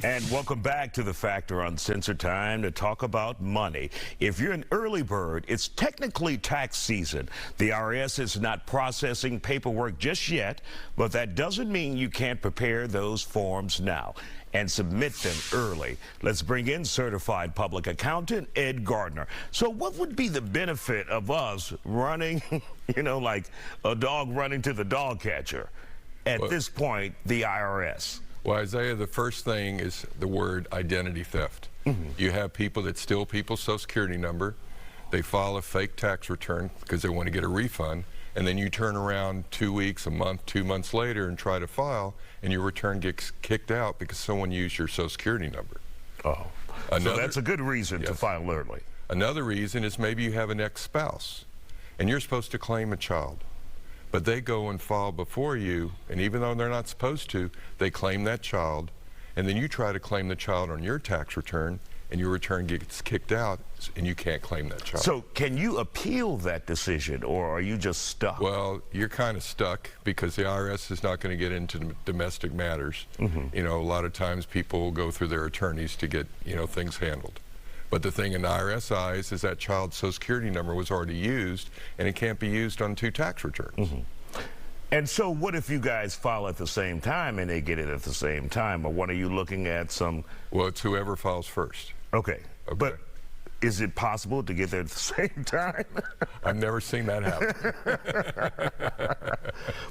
And welcome back to the Factor Uncensored, time to talk about money. If you're an early bird, it's technically tax season. The IRS is not processing paperwork just yet, but that doesn't mean you can't prepare those forms now and submit them early. Let's bring in certified public accountant Ed Gardner. So what would be the benefit of us running, like a dog running to the dog catcher at this point, the IRS? Well, Isaiah, the first thing is the word identity theft. You have people that steal people's Social Security number. They file a fake tax return because they want to get a refund. And then you turn around 2 weeks, a month, 2 months later and try to file, and your return gets kicked out because someone used your Social Security number. Oh, so that's a good reason to file early. Another reason is maybe you have an ex-spouse, and you're supposed to claim a child. But they go and file before you, and even though they're not supposed to, they claim that child, and then you try to claim the child on your tax return, and your return gets kicked out, and you can't claim that child. So can you appeal that decision, or are you just stuck? Well, you're kind of stuck because the IRS is not going to get into domestic matters. A lot of times people will go through their attorneys to get, things handled. But the thing in the IRS eyes is that child's Social Security number was already used, and it can't be used on 2 tax returns. And so what if you guys file at the same time and they get it at the same time? Or what are you looking at some? Well, it's whoever files first. Okay. But is it possible to get there at the same time? I've never seen that happen.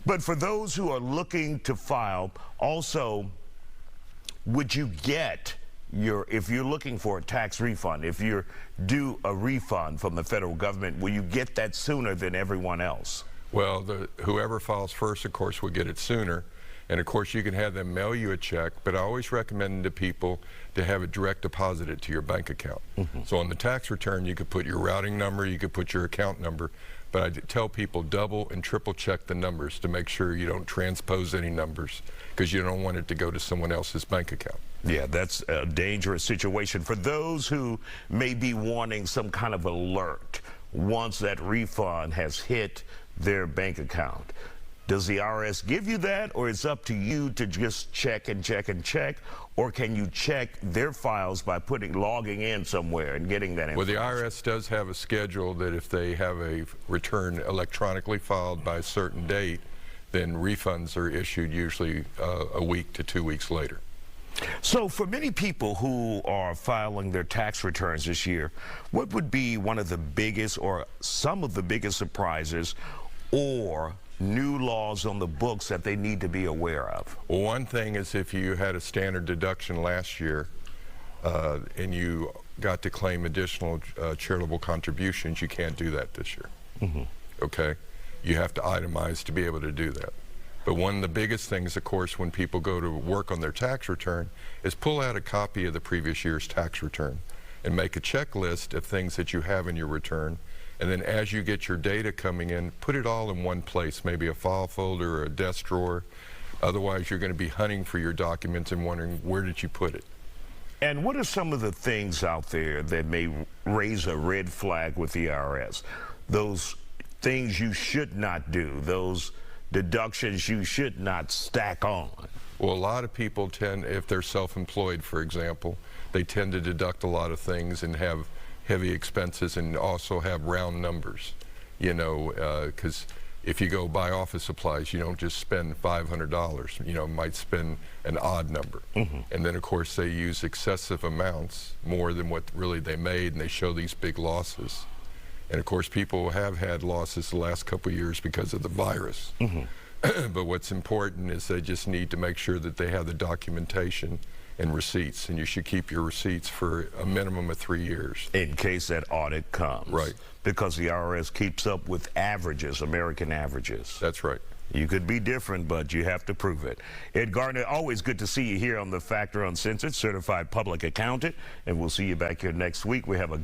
But for those who are looking to file, also, would you get if you're looking for a tax refund, if you're due a refund from the federal government, will you get that sooner than everyone else? Well, whoever files first, of course, will get it sooner. And of course, you can have them mail you a check, but I always recommend to people to have it direct deposited to your bank account. So on the tax return, you could put your routing number, you could put your account number, but I tell people double and triple check the numbers to make sure you don't transpose any numbers, because you don't want it to go to someone else's bank account. Yeah, that's a dangerous situation. For those who may be wanting some kind of alert once that refund has hit their bank account, does the IRS give you that, or it's up to you to just check and check and check, or can you check their files by logging in somewhere and getting that information? Well, the IRS does have a schedule that if they have a return electronically filed by a certain date, then refunds are issued usually a week to 2 weeks later. So for many people who are filing their tax returns this year, what would be one of the biggest or some of the biggest surprises or new laws on the books that they need to be aware of? Well, one thing is if you had a standard deduction last year and you got to claim additional charitable contributions, you can't do that this year. Okay? You have to itemize to be able to do that. But one of the biggest things, of course, when people go to work on their tax return is pull out a copy of the previous year's tax return and make a checklist of things that you have in your return. And then as you get your data coming in, put it all in one place, maybe a file folder or a desk drawer. Otherwise, you're going to be hunting for your documents and wondering, where did you put it? And what are some of the things out there that may raise a red flag with the IRS? Those things you should not do, those deductions you should not stack on? Well, a lot of people tend, if they're self-employed, for example, they tend to deduct a lot of things and have heavy expenses and also have round numbers, because if you go buy office supplies, you don't just spend $500, might spend an odd number. And then, of course, they use excessive amounts, more than what really they made, and they show these big losses. And of course, people have had losses the last couple of years because of the virus. But what's important is they just need to make sure that they have the documentation and receipts, and you should keep your receipts for a minimum of 3 years. In case that audit comes. Right. Because the IRS keeps up with averages, American averages. That's right. You could be different, but you have to prove it. Ed Gardner, always good to see you here on the Factor Uncensored, certified public accountant, and we'll see you back here next week. We have a